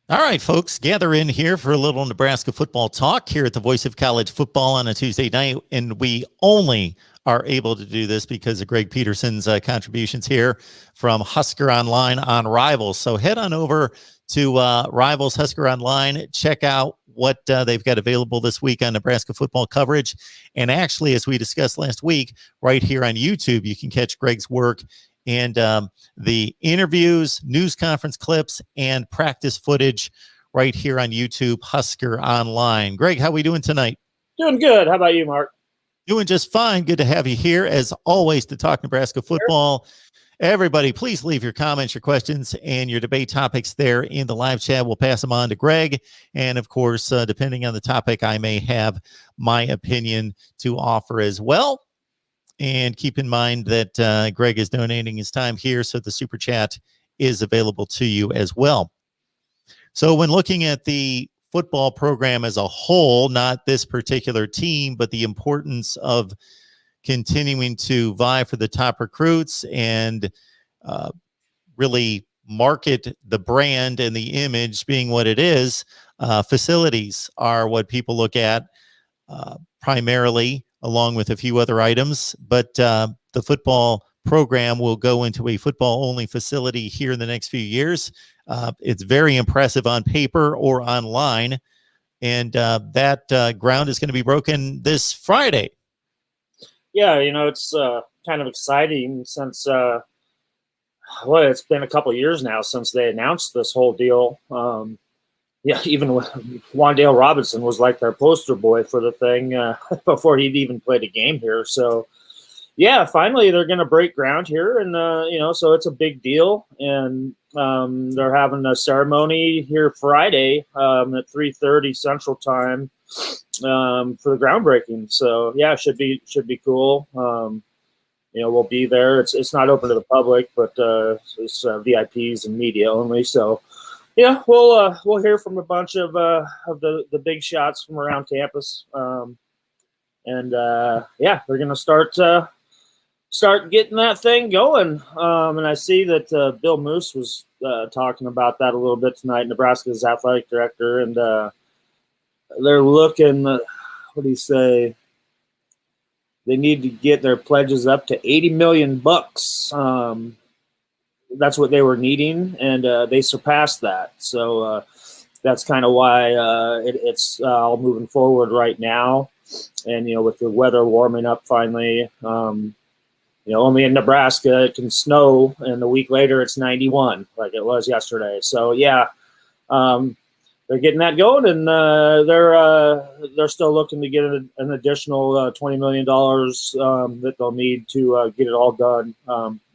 All right, folks, gather in here for a little Nebraska football talk here at the Voice of College Football on a Tuesday night. And we only are able to do this because of Greg Peterson's contributions here from Husker Online on Rivals. So head on over to Rivals Husker Online, check out what they've got available this week on Nebraska football coverage. And actually, as we discussed last week, right here on YouTube, you can catch Greg's work and the interviews, news conference clips, and practice footage right here on YouTube, Husker Online. Greg, how are we doing tonight? Doing good. How about you, Mark? Doing just fine. Good to have you here, as always, to talk Nebraska football. Everybody, please leave your comments, your questions, and your debate topics there in the live chat. We'll pass them on to Greg. And, of course, depending on the topic, I may have my opinion to offer as well. And keep in mind that Greg is donating his time here, so the super chat is available to you as well. So when looking at the football program as a whole, not this particular team, but the importance of continuing to vie for the top recruits and really market the brand and the image being what it is, facilities are what people look at primarily, along with a few other items. But the football program will go into a football-only facility here in the next few years. It's very impressive on paper or online. And that ground is going to be broken this Friday. Yeah, it's kind of exciting since, it's been a couple of years now since they announced this whole deal. Yeah, even Wan'Dale Robinson was like their poster boy for the thing before he'd even played a game here. So, yeah, finally they're going to break ground here, and so it's a big deal. And they're having a ceremony here Friday at 3:30 Central Time for the groundbreaking. So, yeah, it should be cool. We'll be there. It's not open to the public, but it's VIPs and media only. So. Yeah, we'll hear from a bunch of the big shots from around campus, and we're gonna start getting that thing going. And I see that Bill Moose was talking about that a little bit tonight, Nebraska's athletic director, and they're looking. What do you say? They need to get their pledges up to $80 million. That's what they were needing, and they surpassed that. So that's kind of why it's all moving forward right now. And, with the weather warming up finally, only in Nebraska it can snow, and a week later it's 91 like it was yesterday. So, yeah, they're getting that going, and they're still looking to get an additional $20 million that they'll need to get it all done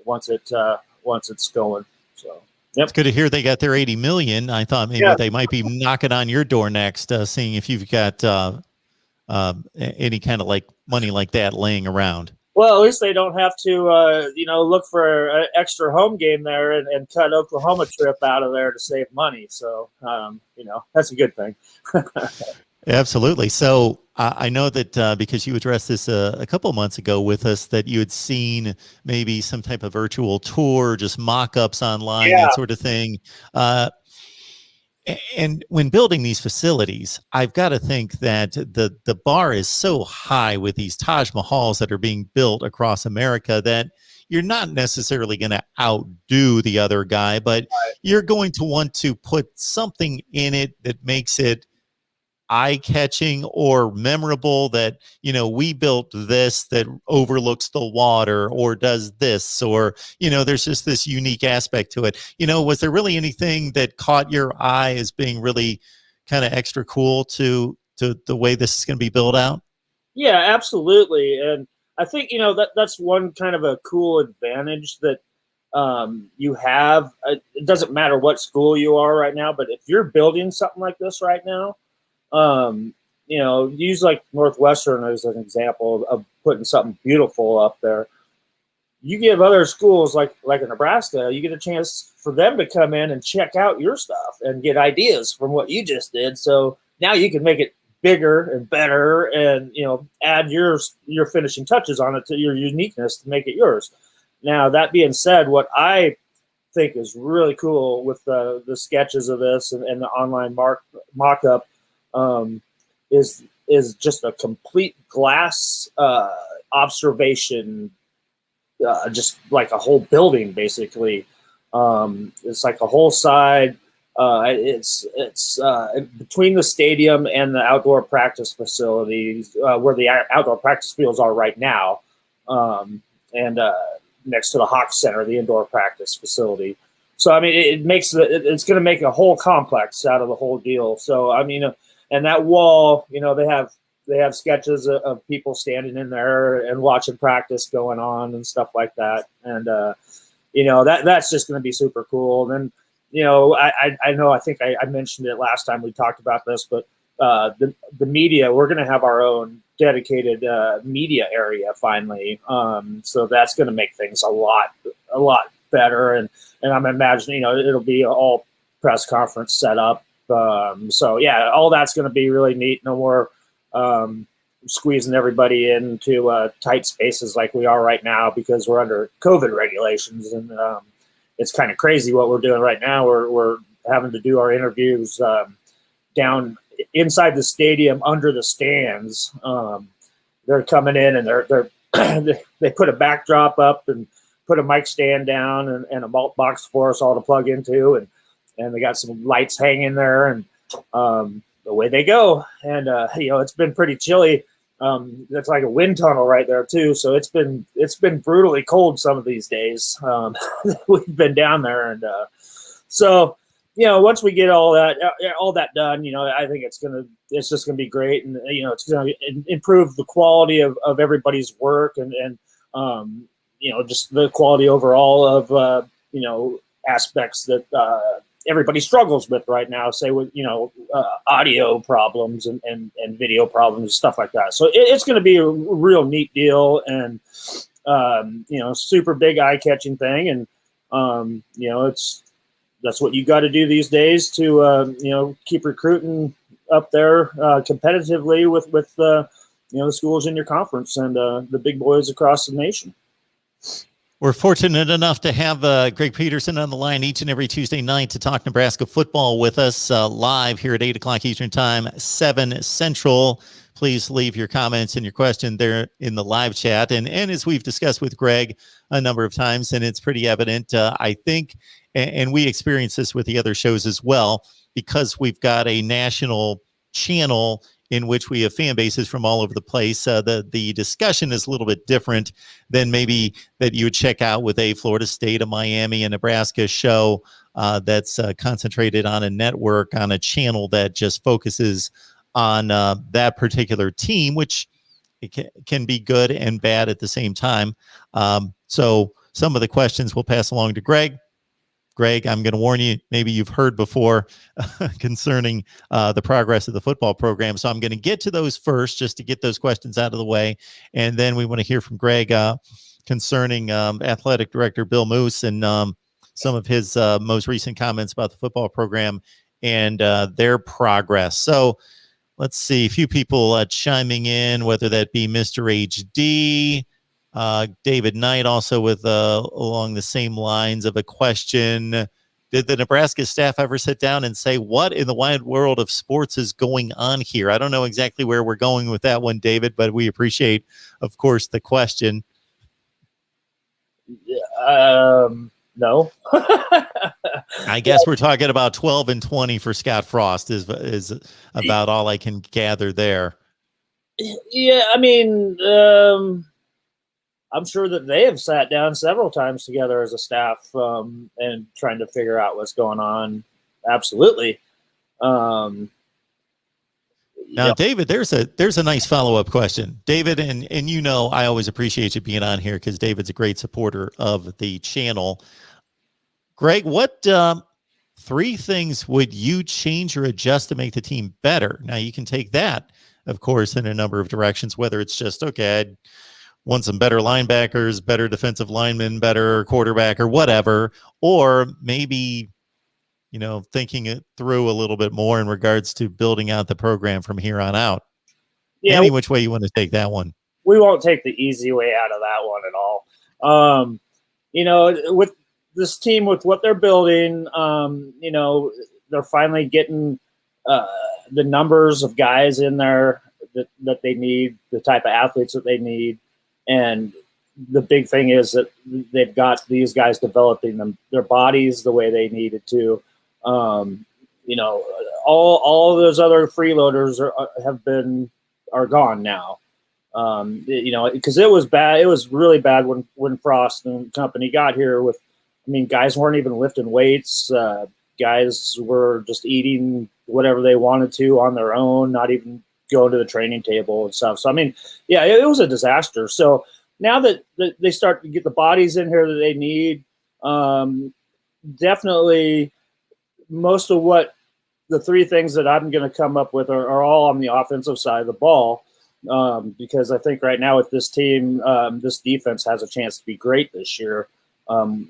once it's going. So It's good to hear they got their 80 million. I thought maybe they might be knocking on your door next, seeing if you've got any kind of like money like that laying around. Well, at least they don't have to, look for an extra home game there and cut Oklahoma trip out of there to save money. So, that's a good thing. Absolutely. So I know that because you addressed this a couple months ago with us, that you had seen maybe some type of virtual tour, just mock-ups online, that sort of thing. And when building these facilities, I've got to think that the bar is so high with these Taj Mahals that are being built across America that you're not necessarily going to outdo the other guy, but you're going to want to put something in it that makes it eye-catching or memorable, that we built this that overlooks the water or does this, or there's just this unique aspect to it. Was there really anything that caught your eye as being really kind of extra cool to the way this is going to be built out? Yeah, absolutely. And I think that's one kind of a cool advantage that you have. It doesn't matter what school you are right now, but if you're building something like this right now, use like Northwestern as an example of putting something beautiful up there. You give other schools like in Nebraska, you get a chance for them to come in and check out your stuff and get ideas from what you just did. So now you can make it bigger and better, and add your finishing touches on it, to your uniqueness, to make it yours. Now, that being said, what I think is really cool with the sketches of this and the online mock-up is just a complete glass observation, just like a whole building basically. It's like a whole side. It's between the stadium and the outdoor practice facilities, where the outdoor practice fields are right now, and next to the Hawks Center, the indoor practice facility. So I mean, it's going to make a whole complex out of the whole deal. So I mean, and that wall, they have sketches of people standing in there and watching practice going on and stuff like that, and that's just going to be super cool. And then I think I mentioned it last time we talked about this, but the media, we're going to have our own dedicated media area finally. So that's going to make things a lot better. And I'm imagining, it'll be all press conference set up. So yeah, all that's going to be really neat. No more squeezing everybody into tight spaces like we are right now because we're under COVID regulations. And it's kind of crazy what we're doing right now. We're having to do our interviews down inside the stadium under the stands. They're coming in and they're they put a backdrop up and put a mic stand down and a malt box for us all to plug into, and they got some lights hanging there, and away they go. And it's been pretty chilly. That's like a wind tunnel right there too. So it's been brutally cold some of these days. We've been down there, and so once we get all that done, I think it's just gonna be great, and it's gonna improve the quality of everybody's work, and just the quality overall of aspects that everybody struggles with right now, say with audio problems and video problems and stuff like that. So it's going to be a real neat deal, and super big eye-catching thing, and that's what you got to do these days to keep recruiting up there competitively with the schools in your conference and the big boys across the nation. We're fortunate enough to have Greg Peterson on the line each and every Tuesday night to talk Nebraska football with us live here at 8 o'clock Eastern Time, 7 Central. Please leave your comments and your question there in the live chat. And as we've discussed with Greg a number of times, and it's pretty evident, I think, and we experience this with the other shows as well, because we've got a national channel in which we have fan bases from all over the place. The discussion is a little bit different than maybe that you would check out with a Florida State, a Miami, a Nebraska show that's concentrated on a network, on a channel that just focuses on that particular team, which it can be good and bad at the same time. So some of the questions we'll pass along to Greg. Greg, I'm going to warn you, maybe you've heard before concerning the progress of the football program. So I'm going to get to those first just to get those questions out of the way. And then we want to hear from Greg concerning athletic director Bill Moose and some of his most recent comments about the football program and their progress. So let's see, a few people chiming in, whether that be Mr. HD, David Knight also with along the same lines of a question. Did the Nebraska staff ever sit down and say, what in the wide world of sports is going on here? I don't know exactly where we're going with that one, David, but we appreciate, of course, the question. No. I guess we're talking about 12 and 20 for Scott Frost is about all I can gather there. Yeah, I mean, I'm sure that they have sat down several times together as a staff and trying to figure out what's going on. Absolutely. Now, David, there's a nice follow-up question. David, and I always appreciate you being on here because David's a great supporter of the channel. Greg, what 3 things would you change or adjust to make the team better? Now, you can take that, of course, in a number of directions, whether it's just, okay, I'd want some better linebackers, better defensive linemen, better quarterback or whatever, or maybe, thinking it through a little bit more in regards to building out the program from here on out. Yeah, any which way you want to take that one. We won't take the easy way out of that one at all. this team with what they're building, they're finally getting the numbers of guys in there that they need, the type of athletes that they need. And the big thing is that they've got these guys developing their bodies the way they needed to. All of those other freeloaders are gone now. Because it was bad. It was really bad when Frost and company got here. Guys weren't even lifting weights. Guys were just eating whatever they wanted to on their own, not even going to the training table and stuff. So, it was a disaster. So now that they start to get the bodies in here that they need, definitely most of what the three things that I'm going to come up with are all on the offensive side of the ball. Because I think right now with this team, this defense has a chance to be great this year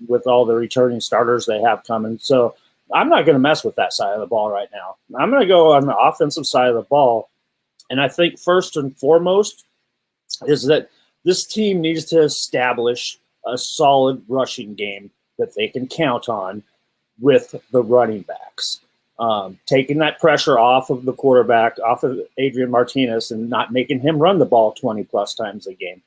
with all the returning starters they have coming. So I'm not going to mess with that side of the ball right now. I'm going to go on the offensive side of the ball. And I think first and foremost is that this team needs to establish a solid rushing game that they can count on with the running backs. Taking that pressure off of the quarterback, off of Adrian Martinez, and not making him run the ball 20-plus times a game.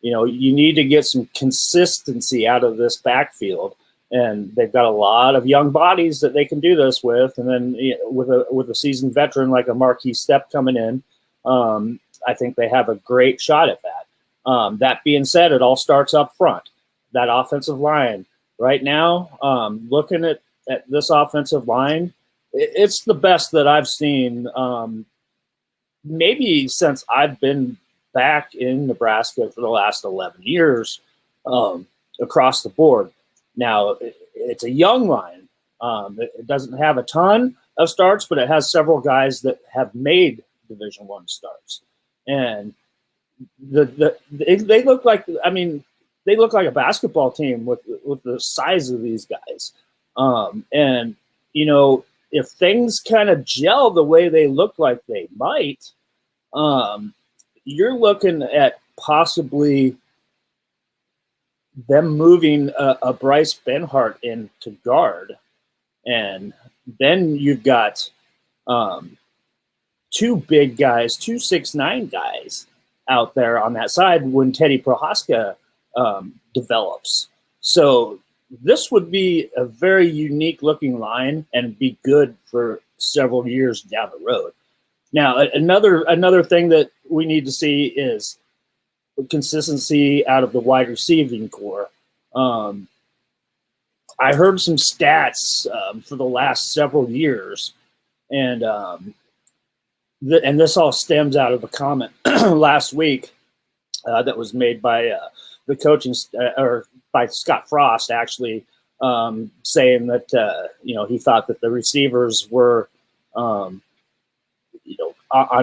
You need to get some consistency out of this backfield, and they've got a lot of young bodies that they can do this with. And then with a seasoned veteran like a Marquis Step coming in, I think they have a great shot at that. That being said, it all starts up front. That offensive line right now, looking at this offensive line, it's the best that I've seen maybe since I've been back in Nebraska for the last 11 years across the board. Now, it's a young line. It doesn't have a ton of starts, but it has several guys that have made Division I starts. And they look like, they look like a basketball team with the size of these guys. If things kind of gel the way they look like they might, you're looking at possibly them moving a Bryce Benhart into guard. And then you've got two big guys, 2 6'9" guys out there on that side when Teddy Prohaska develops. So this would be a very unique looking line and be good for several years down the road. Now, another thing that we need to see is consistency out of the wide receiving core. I heard some stats for the last several years, and this all stems out of a comment last week that was made by the coaching or by Scott Frost, actually, saying that he thought that the receivers were on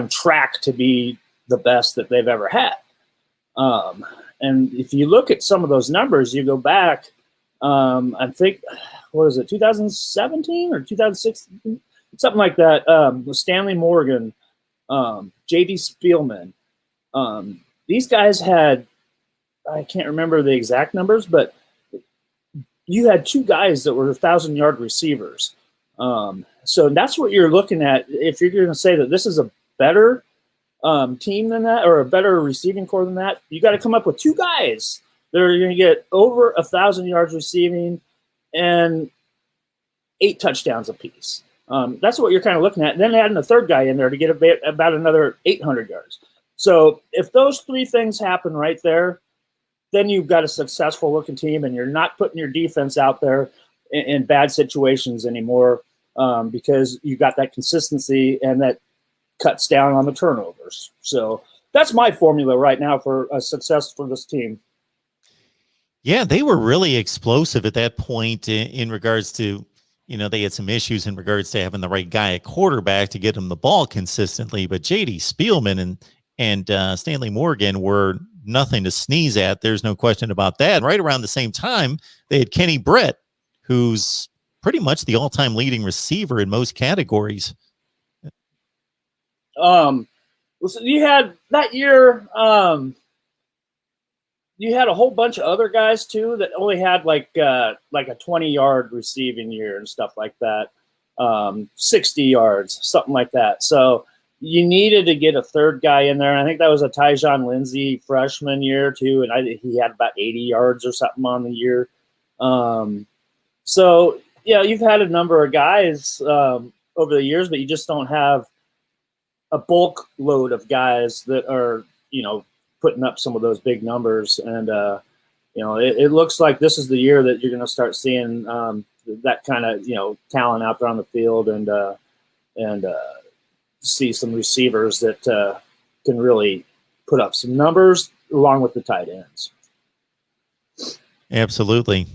track to be the best that they've ever had. And if you look at some of those numbers, you go back, I think, what was it, 2017 or 2016, something like that, with Stanley Morgan, J.D. Spielman. These guys had, I can't remember the exact numbers, but you had two guys that were 1,000-yard receivers. So that's what you're looking at. If you're going to say that this is a better team than that, or a better receiving core than that, you got to come up with two guys that are going to get over 1,000 yards receiving and 8 touchdowns apiece. That's what you're kind of looking at. And then adding a third guy in there to get about another 800 yards. So if those three things happen right there, then you've got a successful looking team, and you're not putting your defense out there in bad situations anymore, because you got that consistency, and that cuts down on the turnovers. So that's my formula right now for a success for this team. Yeah, they were really explosive at that point in regards to, they had some issues in regards to having the right guy at quarterback to get them the ball consistently. But J.D. Spielman and Stanley Morgan were nothing to sneeze at. There's no question about that. Right around the same time, they had Kenny Brett, who's pretty much the all-time leading receiver in most categories. So you had that year, you had a whole bunch of other guys too that only had like a 20-yard receiving year and stuff like that, 60 yards, something like that. So you needed to get a third guy in there. And I think that was a Tyjon Lindsey freshman year too, and he had about 80 yards or something on the year. So yeah, you've had a number of guys over the years, but you just don't have a bulk load of guys that are, putting up some of those big numbers. And, it looks like this is the year that you're going to start seeing that kind of, talent out there on the field and see some receivers that can really put up some numbers along with the tight ends. Absolutely.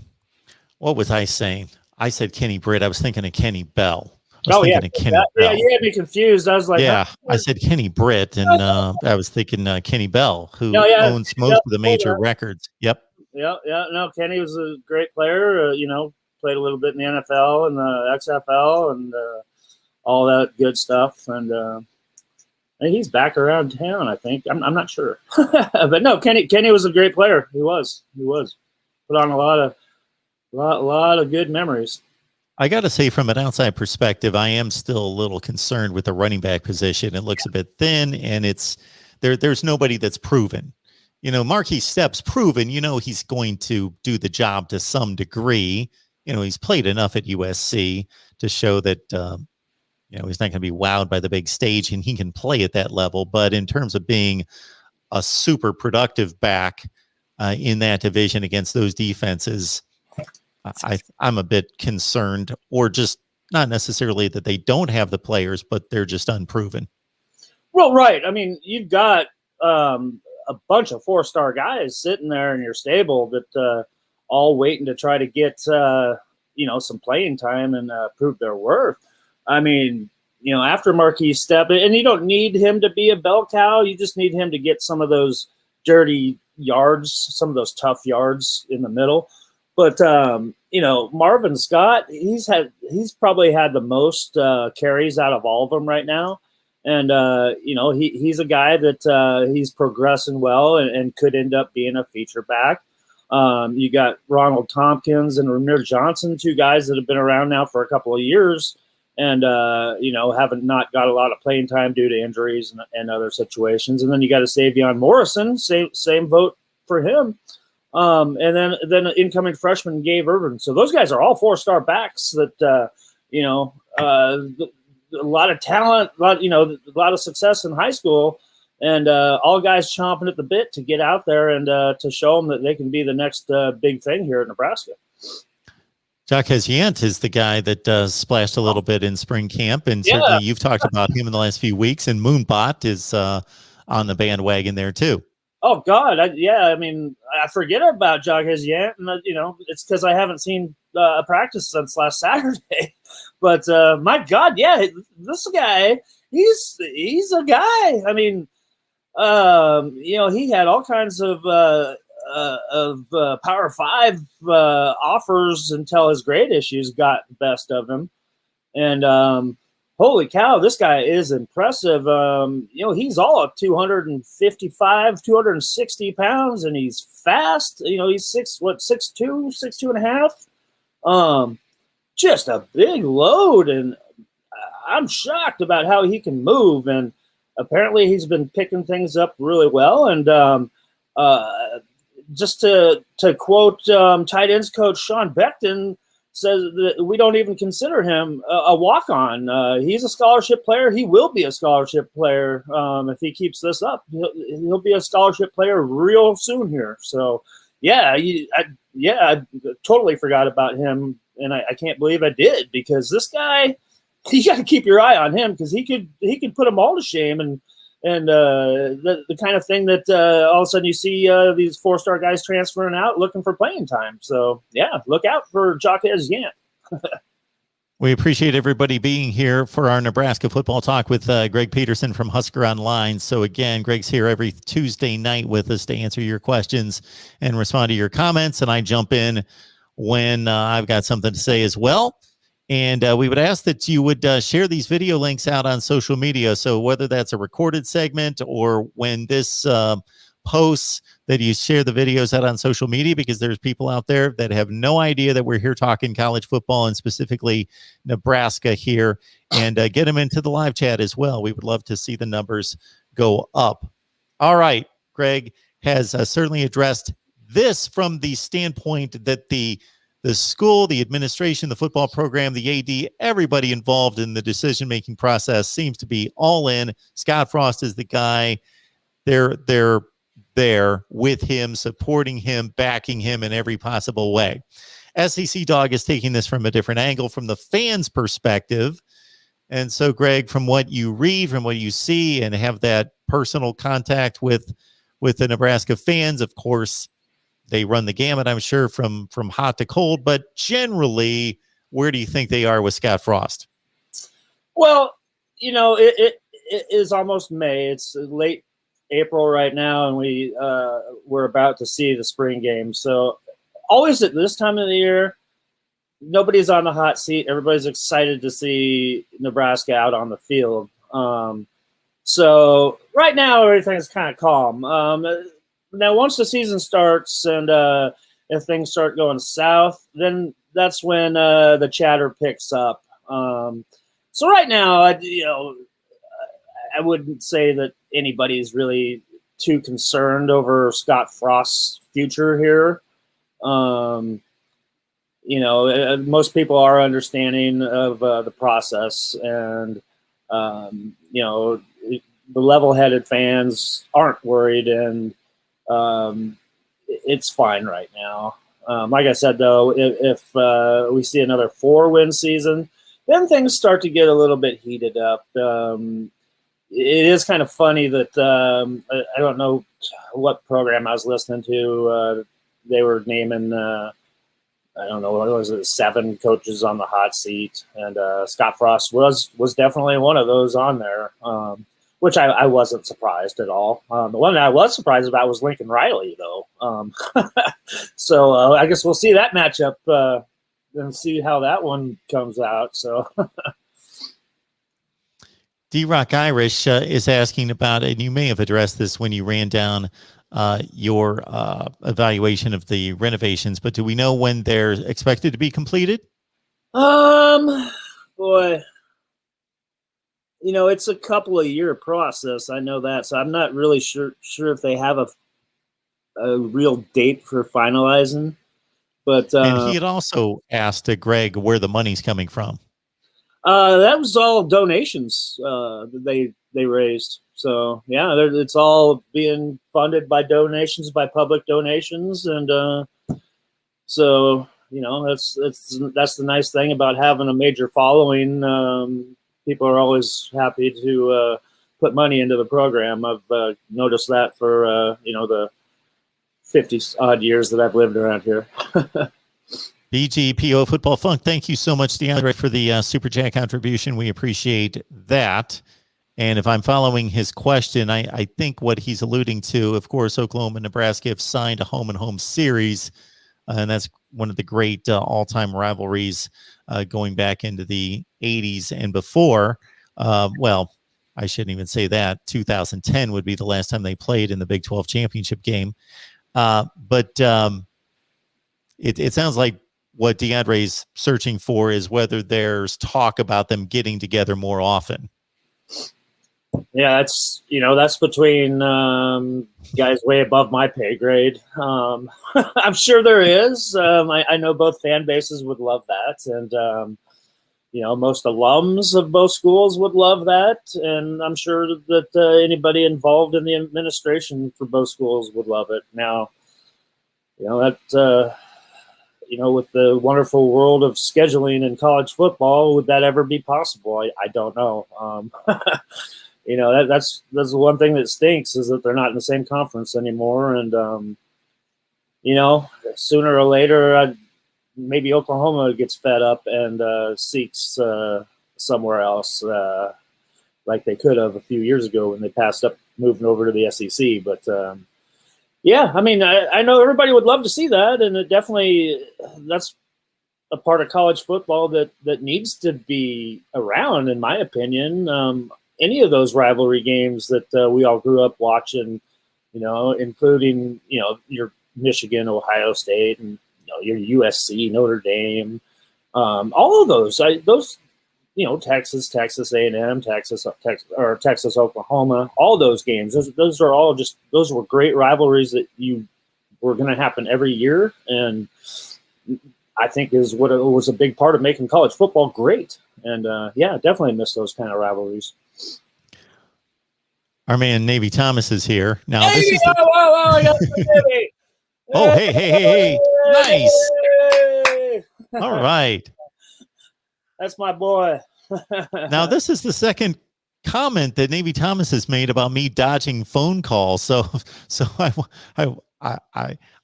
What was I saying? I said Kenny Britt. I was thinking of Kenny Bell. Bell. Yeah, you had me confused. I was like, yeah, I said Kenny Britt, and I was thinking Kenny Bell, who owns most of the major records. Yep. Yeah. No, Kenny was a great player. Played a little bit in the NFL and the XFL and all that good stuff. And he's back around town, I think. I'm not sure, but no, Kenny was a great player. He was put on a lot of good memories. I got to say, from an outside perspective, I am still a little concerned with the running back position. It looks a bit thin, and there's nobody that's proven. Marquis Stepp's proven. He's going to do the job to some degree. He's played enough at USC to show that he's not going to be wowed by the big stage, and he can play at that level. But in terms of being a super productive back in that division against those defenses, I'm a bit concerned, or just not necessarily that they don't have the players, but they're just unproven. Well, right. I mean, you've got a bunch of 4-star guys sitting there in your stable that all waiting to try to get, some playing time and prove their worth. I mean, after Marquis Stepp, and you don't need him to be a bell cow. You just need him to get some of those dirty yards, some of those tough yards in the middle. But Marvin Scott, he's probably had the most carries out of all of them right now, and he's a guy that he's progressing well and could end up being a feature back. You got Ronald Tompkins and Ramir Johnson, 2 guys that have been around now for a couple of years, and haven't not got a lot of playing time due to injuries and other situations. And then you got a Savion Morrison, same vote for him. And then incoming freshman Gabe Urban. So those guys are all 4-star backs that, a lot of talent, a lot of success in high school, and all guys chomping at the bit to get out there and to show them that they can be the next big thing here in Nebraska. Jacques Yant is the guy that splashed a little bit in spring camp, and certainly you've talked about him in the last few weeks, and Moonbot is on the bandwagon there too. Oh God, I mean, I forget about Jacques Yant, and it's because I haven't seen a practice since last Saturday. But my God, yeah, this guy, he's a guy. I mean, he had all kinds of Power 5 offers until his grade issues got the best of him, and holy cow, this guy is impressive. He's all of 255, 260 pounds, and he's fast. He's 6'2", 6'2.5". Just a big load, and I'm shocked about how he can move. And apparently he's been picking things up really well. And just to quote tight ends coach Sean Beckton, says that we don't even consider him a walk-on. He's a scholarship player. He will be a scholarship player if he keeps this up. He'll be a scholarship player real soon here. So, I totally forgot about him, and I can't believe I did, because this guy, you got to keep your eye on him, because he could put them all to shame, and the kind of thing that all of a sudden you see these 4-star guys transferring out looking for playing time. So, yeah, look out for Jacques Yant. We appreciate everybody being here for our Nebraska football talk with Greg Peterson from Husker Online. So, again, Greg's here every Tuesday night with us to answer your questions and respond to your comments, and I jump in when I've got something to say as well. And we would ask that you would share these video links out on social media. So whether that's a recorded segment or when this posts, that you share the videos out on social media, because there's people out there that have no idea that we're here talking college football and specifically Nebraska here, and get them into the live chat as well. We would love to see the numbers go up. All right, Greg has certainly addressed this from the standpoint that the school, the administration, the football program, the AD, everybody involved in the decision-making process seems to be all in. Scott Frost is the guy. They're there with him, supporting him, backing him in every possible way. SEC Dog is taking this from a different angle, from the fans' perspective. And so, Greg, from what you read, from what you see, and have that personal contact with the Nebraska fans, of course, they run the gamut, I'm sure, from hot to cold. But generally, where do you think they are with Scott Frost? Well, it is almost May. It's late April right now, and we're about to see the spring game. So always at this time of the year, nobody's on the hot seat. Everybody's excited to see Nebraska out on the field. So right now, everything's kind of calm. Now, once the season starts and if things start going south, then that's when the chatter picks up. So right now, I wouldn't say that anybody's really too concerned over Scott Frost's future here. Most people are understanding of the process, and the level-headed fans aren't worried, and it's fine right now. Like I said, though, if we see another 4-win season, then things start to get a little bit heated up. It is kind of funny that I don't know what program I was listening to. They were naming, I don't know, what was it, 7 coaches on the hot seat, and Scott Frost was definitely one of those on there. Which I wasn't surprised at all. The one that I was surprised about was Lincoln Riley, though. So I guess we'll see that matchup and see how that one comes out. So D-Rock Irish is asking about, and you may have addressed this when you ran down your evaluation of the renovations, but do we know when they're expected to be completed? Boy. It's a couple of year process. I know that. So I'm not really sure if they have a real date for finalizing. But and he had also asked Greg where the money's coming from. That was all donations that they raised. So yeah, it's all being funded by donations, by public donations, and so that's the nice thing about having a major following. People are always happy to put money into the program. I've noticed that for the 50-odd years that I've lived around here. BGPO Football Funk, thank you so much, DeAndre, for the Super Chat contribution. We appreciate that. And if I'm following his question, I think what he's alluding to, of course, Oklahoma and Nebraska have signed a home-and-home series, and that's one of the great all-time rivalries going back into the 80s and before. Well, I shouldn't even say that. 2010 would be the last time they played in the Big 12 championship game. But it sounds like what DeAndre's searching for is whether there's talk about them getting together more often. Yeah, that's between guys way above my pay grade. I'm sure there is. I know both fan bases would love that, and most alums of both schools would love that, and I'm sure that anybody involved in the administration for both schools would love it. Now, that with the wonderful world of scheduling in college football, would that ever be possible? I don't know. That's the one thing that stinks, is that they're not in the same conference anymore. And, sooner or later, maybe Oklahoma gets fed up and seeks somewhere else, like they could have a few years ago when they passed up moving over to the SEC. But, yeah, I mean, I know everybody would love to see that, and it definitely that's a part of college football that needs to be around, in my opinion. Any of those rivalry games that we all grew up watching, including, your Michigan, Ohio State, and, your USC, Notre Dame, all of those, Texas A&M, Texas, Oklahoma, all those games. Those are all those were great rivalries that were going to happen every year. And I think is what it was a big part of making college football great. And definitely miss those kind of rivalries. Our man Navy Thomas is here. Now hey, this is oh, hey. Nice. All right. That's my boy. Now this is the second comment that Navy Thomas has made about me dodging phone calls. So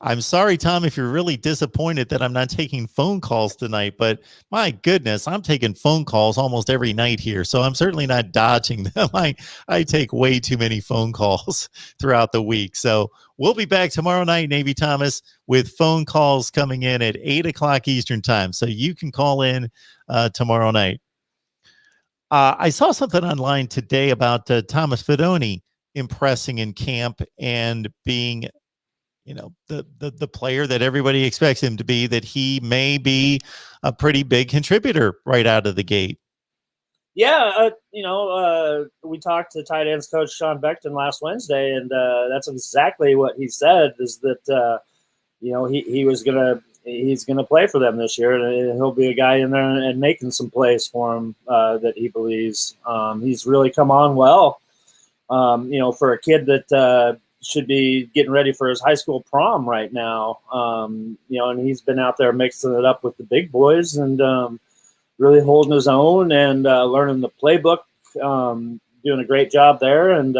I'm sorry, Tom, if you're really disappointed that I'm not taking phone calls tonight, but my goodness, I'm taking phone calls almost every night here. So I'm certainly not dodging them. I take way too many phone calls throughout the week. So we'll be back tomorrow night, Navy Thomas, with phone calls coming in at 8:00 Eastern time. So you can call in tomorrow night. I saw something online today about Thomas Fidone impressing in camp and being, the player that everybody expects him to be, that he may be a pretty big contributor right out of the gate. Yeah, we talked to tight ends coach Sean Beckton last Wednesday, and that's exactly what he said, is that, he's gonna play for them this year, and he'll be a guy in there and making some plays for him that he believes. He's really come on well, for a kid that should be getting ready for his high school prom right now. And he's been out there mixing it up with the big boys and really holding his own and learning the playbook, doing a great job there, and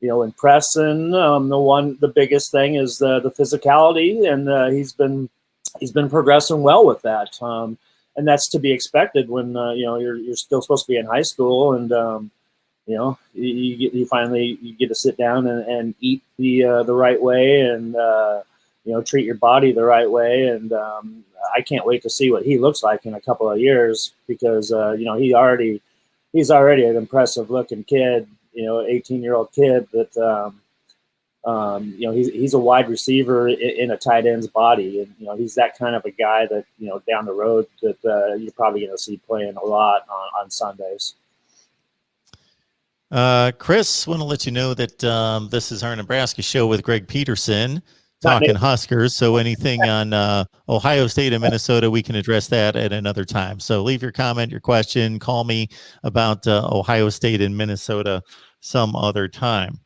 impressing. The biggest thing is the physicality, and he's been progressing well with that. And that's to be expected when you're still supposed to be in high school, and you finally get to sit down and eat the right way, and treat your body the right way. And I can't wait to see what he looks like in a couple of years, because he's already an impressive looking kid, 18-year-old kid that he's a wide receiver in a tight end's body, and he's that kind of a guy that down the road that you're probably going to see playing a lot on Sundays. Chris, want to let you know that this is our Nebraska show with Greg Peterson, talking Huskers. So anything on Ohio State and Minnesota, we can address that at another time. So leave your comment, your question, call me about Ohio State and Minnesota some other time.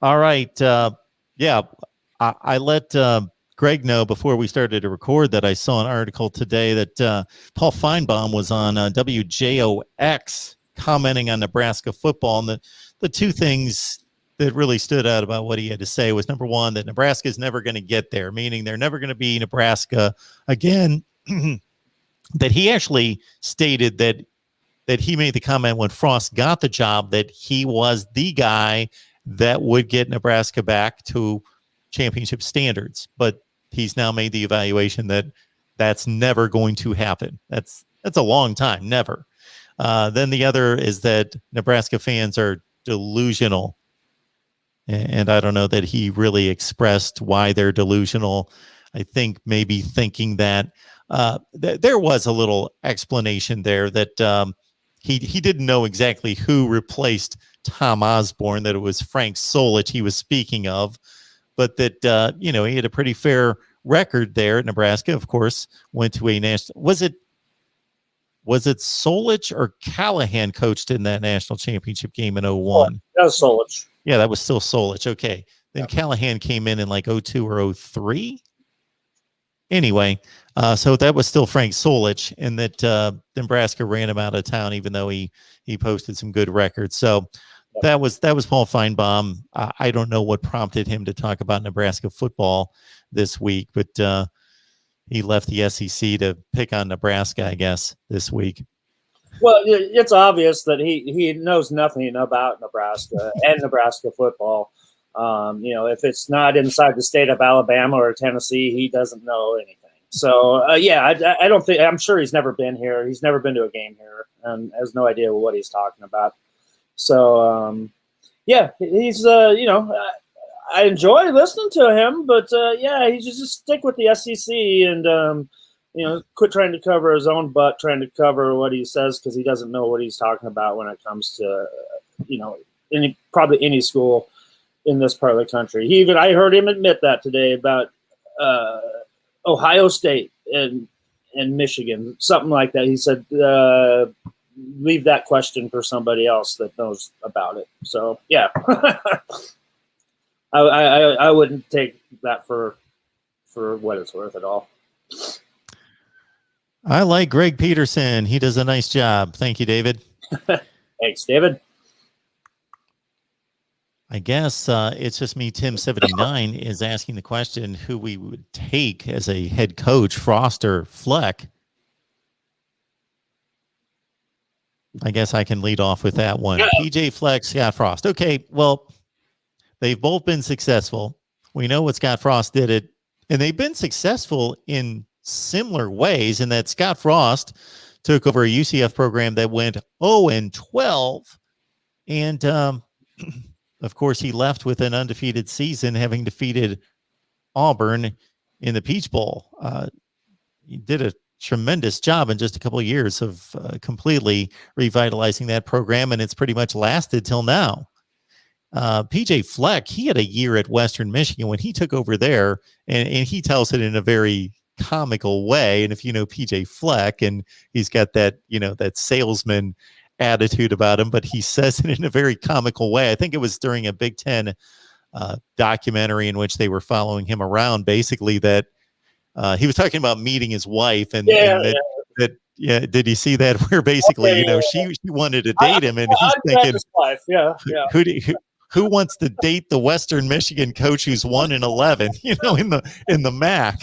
All right. I let Greg know before we started to record that I saw an article today that Paul Feinbaum was on WJOX commenting on Nebraska football. And the two things that really stood out about what he had to say was, number one, that Nebraska is never going to get there, meaning they're never going to be Nebraska again. That he actually stated that he made the comment when Frost got the job that he was the guy that would get Nebraska back to championship standards. But he's now made the evaluation that that's never going to happen. That's a long time, never. Then the other is that Nebraska fans are delusional. And I don't know that he really expressed why they're delusional. I think maybe thinking that there was a little explanation there that he didn't know exactly who replaced Tom Osborne, that it was Frank Solich he was speaking of, but that, he had a pretty fair record there at Nebraska. Of course, went to a national, was it Solich or Callahan coached in that national championship game in 2001? That was Solich. Yeah, that was still Solich. Okay. Then Callahan came in like 2002 or 2003. Anyway, so that was still Frank Solich, and that Nebraska ran him out of town, even though he posted some good records. So that was Paul Feinbaum. I don't know what prompted him to talk about Nebraska football this week, but he left the SEC to pick on Nebraska, I guess, this week. Well, it's obvious that he knows nothing about Nebraska and Nebraska football. If it's not inside the state of Alabama or Tennessee, he doesn't know anything. So, I don't think – I'm sure he's never been here. He's never been to a game here and has no idea what he's talking about. So, he's I enjoy listening to him, but yeah, he just stick with the SEC and quit trying to cover his own butt, trying to cover what he says because he doesn't know what he's talking about when it comes to probably any school in this part of the country. I heard him admit that today about Ohio State and Michigan, something like that. He said, leave that question for somebody else that knows about it. So yeah, I wouldn't take that for what it's worth at all. I like Greg Peterson. He does a nice job. Thank you, David. Thanks, David. I guess it's just me. Tim79 is asking the question who we would take as a head coach, Frost or Fleck. I guess I can lead off with that one. Yeah. PJ Fleck, Scott Frost. Okay, well, they've both been successful. We know what Scott Frost did it, and they've been successful in similar ways in that Scott Frost took over a UCF program that went 0-12, and of course, he left with an undefeated season, having defeated Auburn in the Peach Bowl. He did a tremendous job in just a couple of years of completely revitalizing that program, and it's pretty much lasted till now. PJ Fleck, he had a year at Western Michigan when he took over there, and he tells it in a very comical way. And if you know PJ Fleck, and he's got that, that salesman attitude about him, but he says it in a very comical way. I think it was during a Big Ten documentary in which they were following him around, basically that he was talking about meeting his wife, and did you see that where basically she wanted to date him, and he's thinking who wants to date the Western Michigan coach who's 1-11 in the MAC.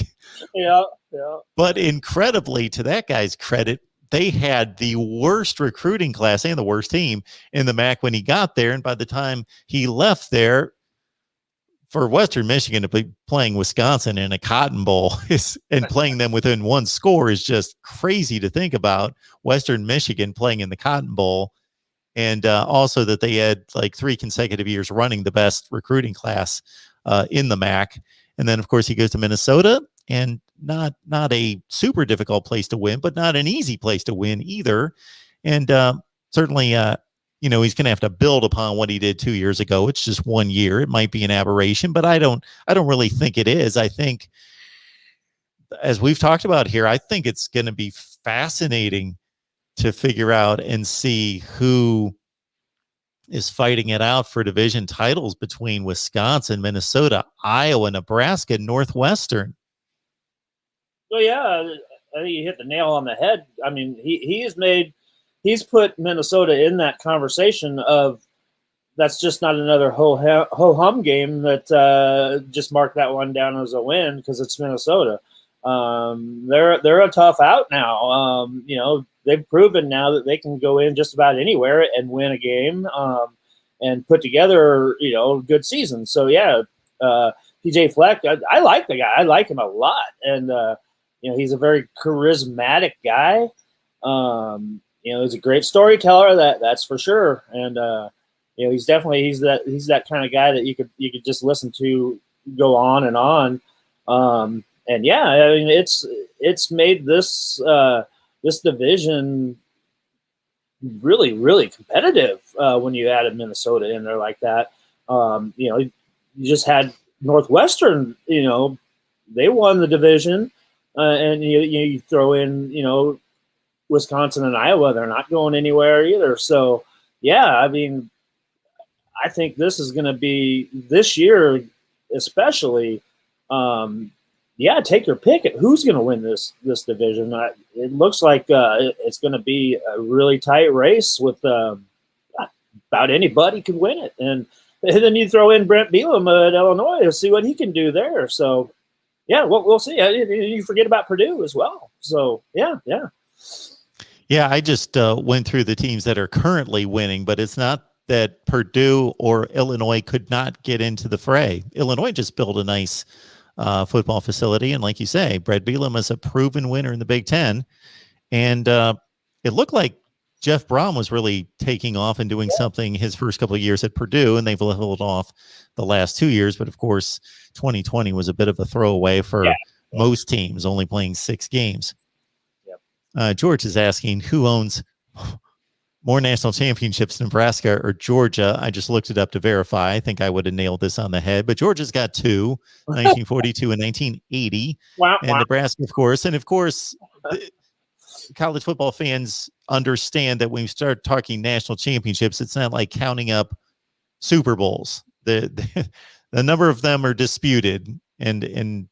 But incredibly, to that guy's credit, they had the worst recruiting class and the worst team in the MAC when he got there. And by the time he left there, for Western Michigan to be playing Wisconsin in a Cotton Bowl and playing them within one score is just crazy to think about. Western Michigan playing in the Cotton Bowl, and also that they had like 3 consecutive years running the best recruiting class in the MAC. And then, of course, he goes to Minnesota, and not a super difficult place to win, but not an easy place to win either. And certainly, he's going to have to build upon what he did 2 years ago. It's just 1 year. It might be an aberration, but I don't really think it is. I think, as we've talked about here, I think it's going to be fascinating to figure out and see who is fighting it out for division titles between Wisconsin, Minnesota, Iowa, Nebraska, Northwestern. Well, yeah, I think you hit the nail on the head. I mean, he's put Minnesota in that conversation of that's just not another ho-hum game that just mark that one down as a win because it's Minnesota. They're a tough out now. They've proven now that they can go in just about anywhere and win a game and put together, a good season. So, yeah, PJ Fleck, I like the guy. I like him a lot. And, he's a very charismatic guy. He's a great storyteller, that's for sure. And, he's that kind of guy that you could just listen to go on and on. And yeah, I mean, it's made this division really, really competitive when you added Minnesota in there like that. You just had Northwestern, they won the division, and you throw in, Wisconsin and Iowa, they're not going anywhere either. So, yeah, I mean, I think this is going to be this year, especially. Take your pick at who's going to win this division. It looks like it's going to be a really tight race with about anybody can win it. And then you throw in Brent Bielema at Illinois to see what he can do there. So, yeah, we'll see. You forget about Purdue as well. So, yeah. Yeah, I just went through the teams that are currently winning, but it's not that Purdue or Illinois could not get into the fray. Illinois just built a nice football facility, and like you say, Brett Bielema is a proven winner in the Big Ten, and it looked like Jeff Brom was really taking off and doing something his first couple of years at Purdue, and they've leveled off the last 2 years. But of course, 2020 was a bit of a throwaway for most teams, only playing 6 games. George is asking, who owns more national championships, Nebraska or Georgia? I just looked it up to verify. I think I would have nailed this on the head, but Georgia's got 2, 1942 and 1980. And Nebraska, of course. And of course, college football fans understand that when we start talking national championships, it's not like counting up Super Bowls. The number of them are disputed and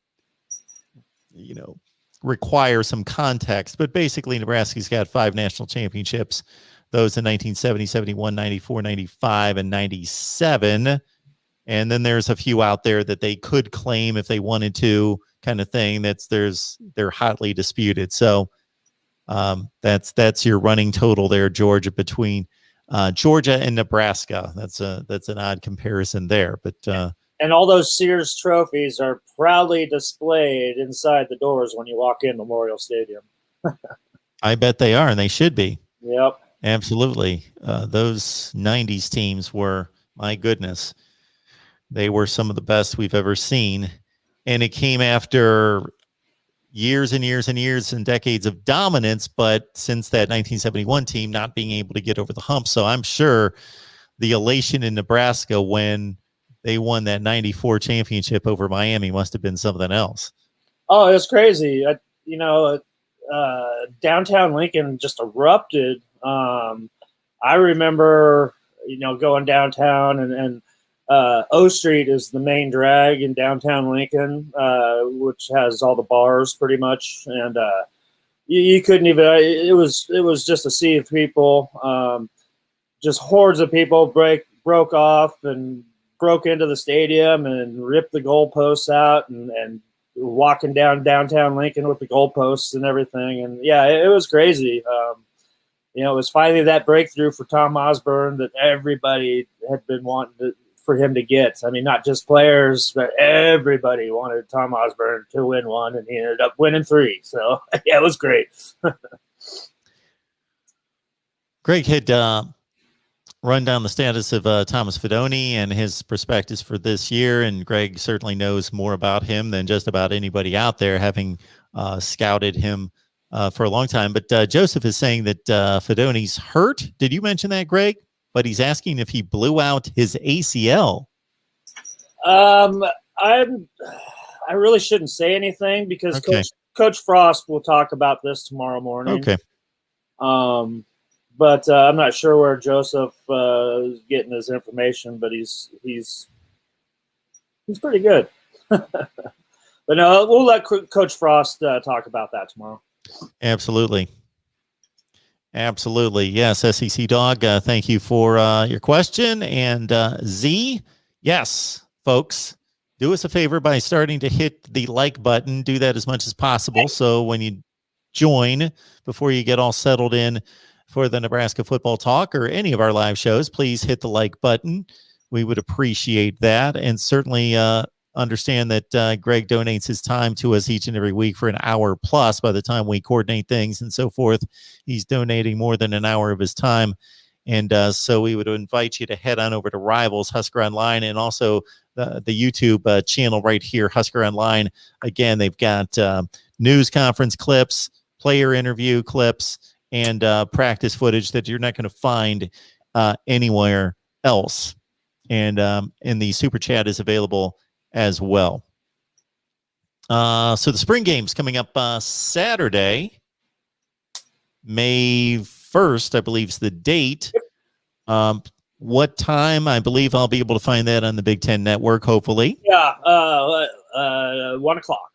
require some context. But basically, Nebraska's got 5 national championships, those in 1970, 71, 94, 95, and 97. And then there's a few out there that they could claim if they wanted to, kind of thing. They're hotly disputed. So that's your running total there, Georgia, between Georgia and Nebraska. That's an odd comparison there, but and all those Sears trophies are proudly displayed inside the doors when you walk in Memorial Stadium. I bet they are, and they should be. Yep, absolutely. Those 90s teams were, my goodness, they were some of the best we've ever seen, and it came after years and years and years and decades of dominance, but since that 1971 team not being able to get over the hump. So I'm sure the elation in Nebraska when they won that 94 championship over Miami must have been something else. Oh, it was crazy. Downtown Lincoln just erupted. I remember, going downtown and O Street is the main drag in downtown Lincoln, which has all the bars pretty much. And you couldn't even, it was just a sea of people, just hordes of people broke off and broke into the stadium and ripped the goalposts out and walking down downtown Lincoln with the goalposts and everything. And yeah, it was crazy. It was finally that breakthrough for Tom Osborne that everybody had been wanting for him to get. I mean, not just players, but everybody wanted Tom Osborne to win one, and he ended up winning 3. So yeah, it was great. Greg had run down the status of Thomas Fidone and his prospectus for this year, and Greg certainly knows more about him than just about anybody out there, having scouted him for a long time. But Joseph is saying that Fidone's hurt. Did you mention that, Greg? But he's asking if he blew out his ACL. I really shouldn't say anything because Coach Frost will talk about this tomorrow morning. Okay. But I'm not sure where Joseph is getting his information, but he's pretty good. But no, we'll let Coach Frost talk about that tomorrow. Absolutely. Absolutely. Yes, SEC Dog, thank you for your question. And Z, yes, folks, do us a favor by starting to hit the like button. Do that as much as possible. So when you join, before you get all settled in for the Nebraska Football Talk or any of our live shows, please hit the like button. We would appreciate that. And certainly understand that Greg donates his time to us each and every week for an hour plus. By the time we coordinate things and so forth, he's donating more than an hour of his time. And so we would invite you to head on over to Rivals, Husker Online, and also the YouTube channel right here, Husker Online. Again, they've got news conference clips, player interview clips, and practice footage that you're not going to find anywhere else. And the Super Chat is available as well. So the spring game's coming up Saturday, May 1st, I believe is the date. What time? I believe I'll be able to find that on the Big Ten Network, hopefully. Yeah, 1 o'clock.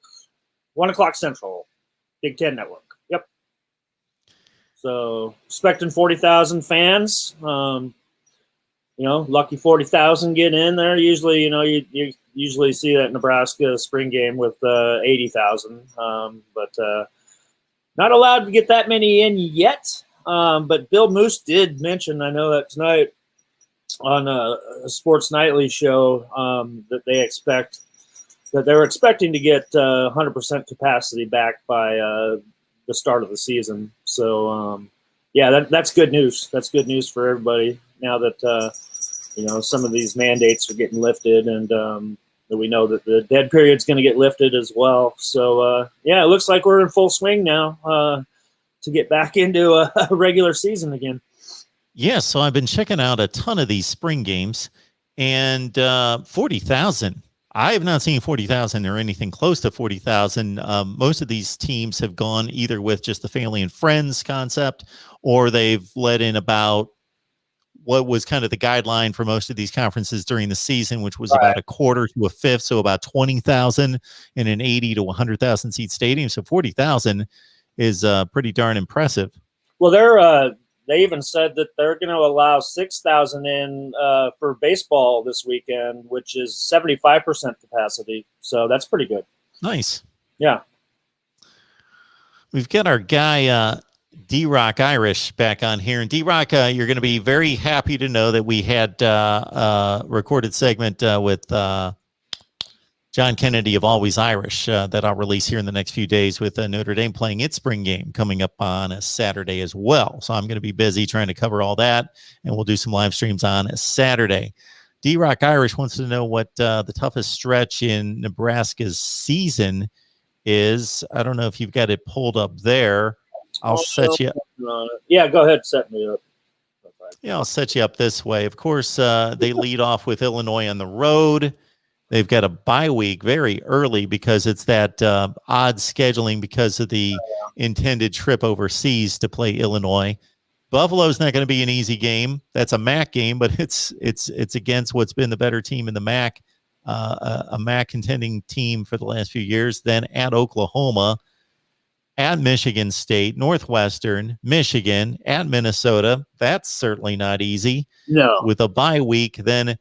1 o'clock Central, Big Ten Network. Yep. So expecting 40,000 fans. Lucky 40,000 get in there. Usually, you usually see that Nebraska spring game with 80,000, but not allowed to get that many in yet. But Bill Moose did mention, I know that tonight on a Sports Nightly show, that they were expecting to get 100% capacity back by the start of the season. So, yeah, that's good news. That's good news for everybody now that some of these mandates are getting lifted, and we know that the dead period's going to get lifted as well. So it looks like we're in full swing now to get back into a regular season again. Yeah, so I've been checking out a ton of these spring games, and 40,000. I have not seen 40,000 or anything close to 40,000. Most of these teams have gone either with just the family and friends concept, or they've let in about what was kind of the guideline for most of these conferences during the season, which was about a quarter to a fifth, so about 20,000 in an 80 to 100,000 seat stadium. So 40,000 is pretty darn impressive. Well, they even said that they're going to allow 6,000 in for baseball this weekend, which is 75% capacity. So that's pretty good. Nice. Yeah. We've got our guy, D-Rock Irish, back on here. And D-Rock, you're going to be very happy to know that we had a recorded segment with John Kennedy of Always Irish that I'll release here in the next few days with Notre Dame playing its spring game coming up on a Saturday as well. So I'm going to be busy trying to cover all that, and we'll do some live streams on a Saturday. D-Rock Irish wants to know what the toughest stretch in Nebraska's season is. I don't know if you've got it pulled up there. I'll set you up. Yeah, go ahead. Set me up. Yeah, I'll set you up this way. Of course, they lead off with Illinois on the road. They've got a bye week very early because it's that odd scheduling because of the intended trip overseas to play Illinois. Buffalo's not going to be an easy game. That's a MAC game, but it's against what's been the better team in the MAC, a MAC contending team for the last few years. Then at Oklahoma, at Michigan State, Northwestern, Michigan, at Minnesota. That's certainly not easy. No. With a bye week, then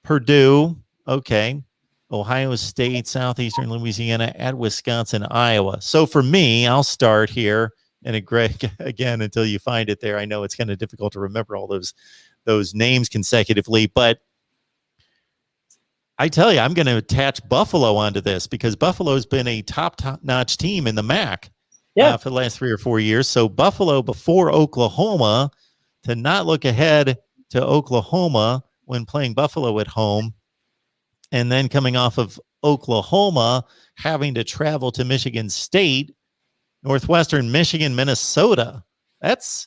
Purdue. Okay. Ohio State, Southeastern Louisiana, at Wisconsin, Iowa. So for me, I'll start here. And Greg, again, until you find it there, I know it's kind of difficult to remember all those names consecutively. But I tell you, I'm going to attach Buffalo onto this because Buffalo's been a top-notch team in the MAC for the last 3 or 4 years. So Buffalo before Oklahoma, to not look ahead to Oklahoma when playing Buffalo at home, and then coming off of Oklahoma, having to travel to Michigan State, Northwestern, Michigan, Minnesota. That's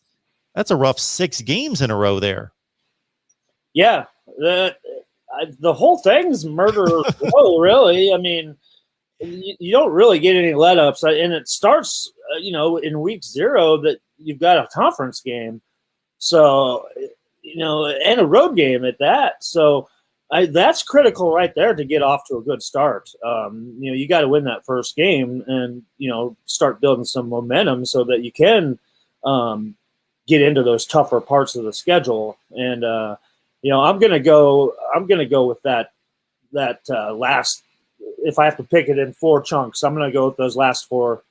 a rough 6 games in a row there. Yeah, the whole thing's murder row, really. I mean, you don't really get any let-ups, and it starts, in week 0 that you've got a conference game, so and a road game at that. So that's critical right there to get off to a good start. You got to win that first game and, start building some momentum so that you can get into those tougher parts of the schedule. And, I'm going to go with that last, if I have to pick it in 4 chunks, I'm going to go with those last 4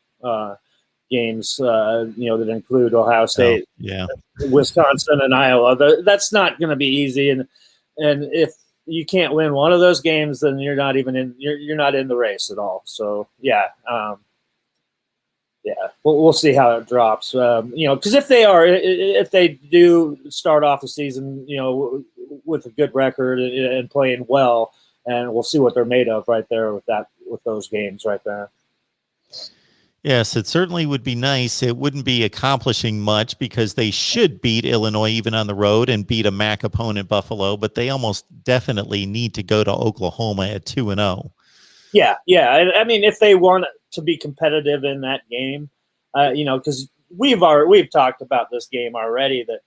games, that include Ohio State, Wisconsin, and Iowa. That's not going to be easy. And if you can't win one of those games, then you're not even in. You're not in the race at all. So we'll see how it drops. Because if they do start off the season, with a good record and playing well, and we'll see what they're made of right there with those games right there. Yes, it certainly would be nice. It wouldn't be accomplishing much because they should beat Illinois even on the road and beat a MAC opponent, Buffalo, but they almost definitely need to go to Oklahoma at 2-0. Yeah. I mean, if they want to be competitive in that game, because we've talked about this game already that,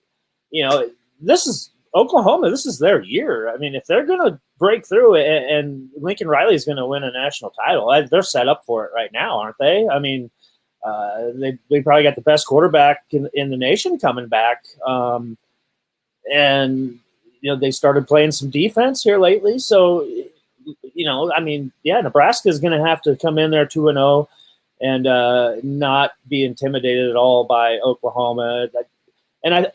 this is Oklahoma. This is their year. I mean, if they're going to break through and Lincoln Riley is going to win a national title, they're set up for it right now, aren't they? I mean, they probably got the best quarterback in the nation coming back. And, they started playing some defense here lately. So, Nebraska is going to have to come in there 2-0 and not be intimidated at all by Oklahoma. And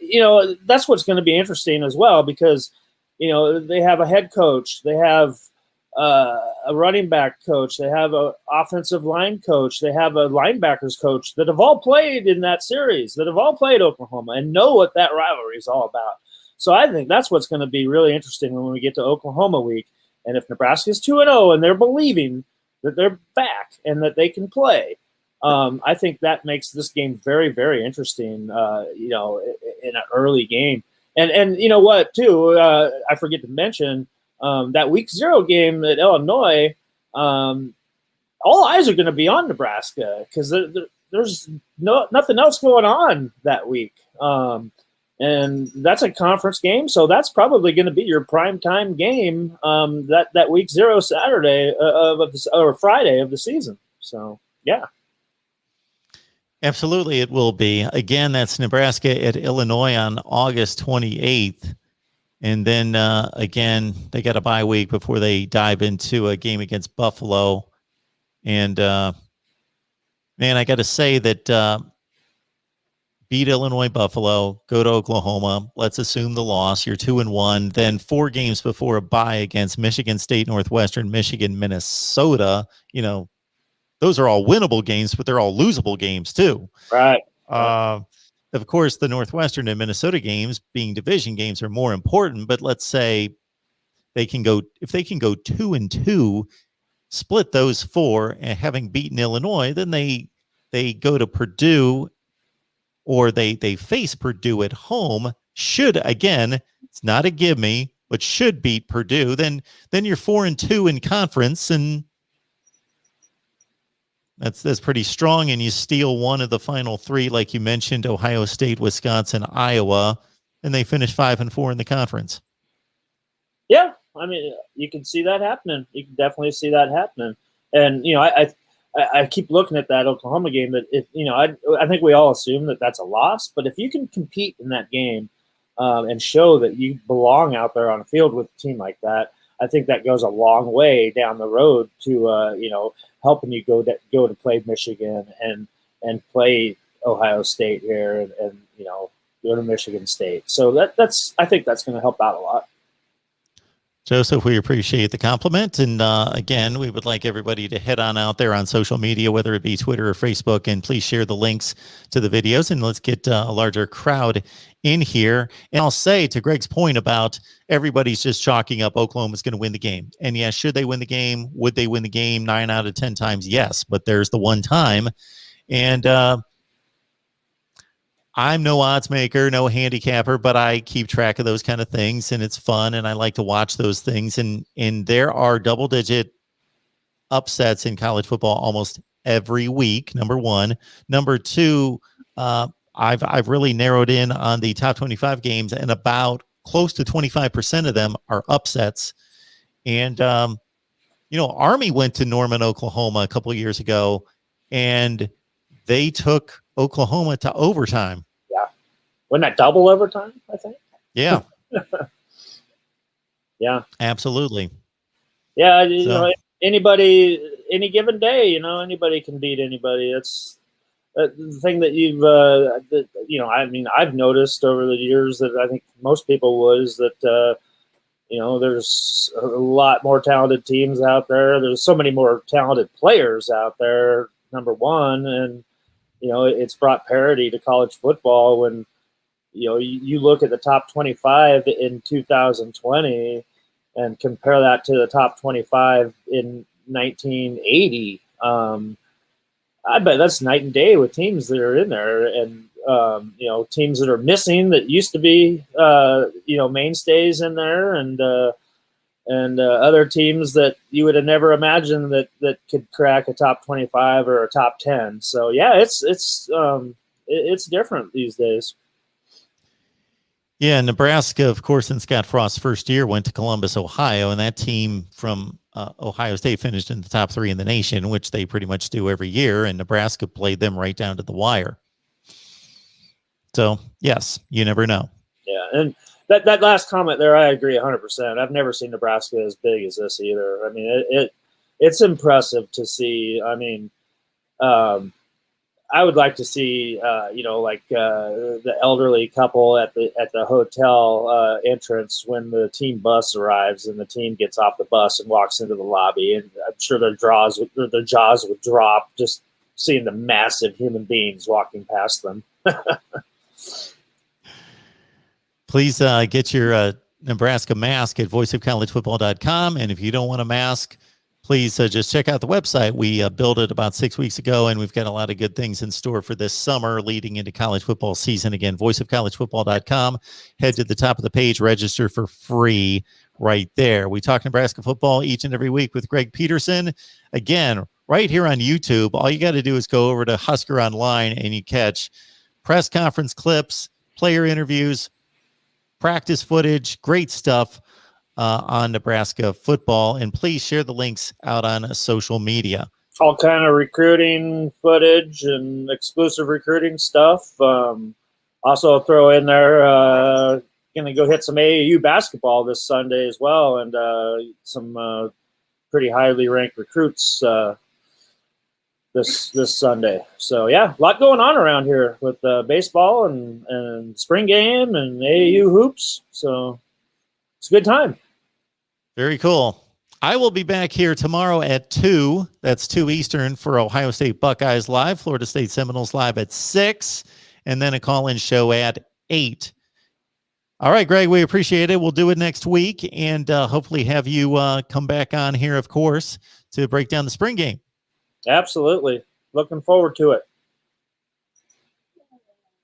that's what's going to be interesting as well because, they have a head coach, they have a running back coach. They have an offensive line coach. They have a linebackers coach that have all played in that series, that have all played Oklahoma and know what that rivalry is all about. So I think that's what's going to be really interesting when we get to Oklahoma week. And if Nebraska is 2-0 and they're believing that they're back and that they can play, I think that makes this game very, very interesting, in an early game. And you know what, too, I forget to mention, that week 0 game at Illinois, all eyes are going to be on Nebraska because there's nothing else going on that week. And that's a conference game, so that's probably going to be your primetime game that week 0 Saturday or Friday of the season. So, yeah. Absolutely, it will be. Again, that's Nebraska at Illinois on August 28th. And then, again, they got a bye week before they dive into a game against Buffalo. And, man, I got to say that beat Illinois, Buffalo, go to Oklahoma. Let's assume the loss. You're 2-1. Then 4 games before a bye against Michigan State, Northwestern, Michigan, Minnesota. You know, those are all winnable games, but they're all losable games too. Right. Of course, the Northwestern and Minnesota games, being division games, are more important. But let's say if they can go 2-2, split those 4, and having beaten Illinois, then they go to Purdue, or they face Purdue at home. Should, again, it's not a give me, but should beat Purdue. Then you're 4-2 in conference, and that's pretty strong. And you steal one of the final 3, like you mentioned, Ohio State, Wisconsin, Iowa, and they finish 5-4 in the conference. Yeah, I mean, you can see that happening. You can definitely see that happening. And I keep looking at that Oklahoma game. That I think we all assume that that's a loss. But if you can compete in that game and show that you belong out there on a field with a team like that, I think that goes a long way down the road to helping you go to play Michigan and play Ohio State here and go to Michigan State. So I think that's going to help out a lot. Joseph, we appreciate the compliment. And again, we would like everybody to head on out there on social media, whether it be Twitter or Facebook, and please share the links to the videos, and let's get a larger crowd in here. And I'll say, to Greg's point about everybody's just chalking up Oklahoma's going to win the game. And yes, should they win the game? Would they win the game 9 out of 10 times? Yes, but there's the one time. And I'm no odds maker, no handicapper, but I keep track of those kind of things, and it's fun, and I like to watch those things. And there are double-digit upsets in college football almost every week, number one. Number two, I've really narrowed in on the top 25 games, and about close to 25% of them are upsets. And, Army went to Norman, Oklahoma a couple of years ago, and they took Oklahoma to overtime. Yeah. Wasn't that double overtime, I think? Yeah. Yeah. Absolutely. Yeah. Anybody, any given day, anybody can beat anybody. It's the thing that I've noticed over the years that I think most people would is that, there's a lot more talented teams out there. There's so many more talented players out there, number one. And, it's brought parity to college football when, you look at the top 25 in 2020 and compare that to the top 25 in 1980. I bet that's night and day with teams that are in there, and teams that are missing that used to be mainstays in there, and other teams that you would have never imagined that could crack a top 25 or a top 10. So yeah, it's different these days. Yeah, Nebraska, of course, in Scott Frost's first year, went to Columbus, Ohio, and that team from Ohio State finished in the top 3 in the nation, which they pretty much do every year, and Nebraska played them right down to the wire. So, yes, you never know. Yeah, and that last comment there, I agree 100%. I've never seen Nebraska as big as this either. I mean, it's impressive to see. I mean, I would like to see, the elderly couple at the hotel entrance when the team bus arrives and the team gets off the bus and walks into the lobby, and I'm sure their jaws would drop just seeing the massive human beings walking past them. Please get your Nebraska mask at voiceofcollegefootball.com, and if you don't want a mask, please just check out the website. We built it about 6 weeks ago, and we've got a lot of good things in store for this summer leading into college football season. Again, voiceofcollegefootball.com. Head to the top of the page, register for free right there. We talk Nebraska football each and every week with Greg Peterson. Again, right here on YouTube, all you got to do is go over to Husker Online, and you catch press conference clips, player interviews, practice footage, great stuff on Nebraska football, and please share the links out on social media. All kind of recruiting footage and exclusive recruiting stuff. Also throw in there, going to go hit some AAU basketball this Sunday as well, and some pretty highly ranked recruits this Sunday. So yeah, a lot going on around here with baseball and spring game and AAU hoops. So it's a good time. Very cool. I will be back here tomorrow at 2. That's 2 Eastern for Ohio State Buckeyes Live, Florida State Seminoles Live at 6, and then a call-in show at 8. All right, Greg, we appreciate it. We'll do it next week, and hopefully have you come back on here, of course, to break down the spring game. Absolutely. Looking forward to it.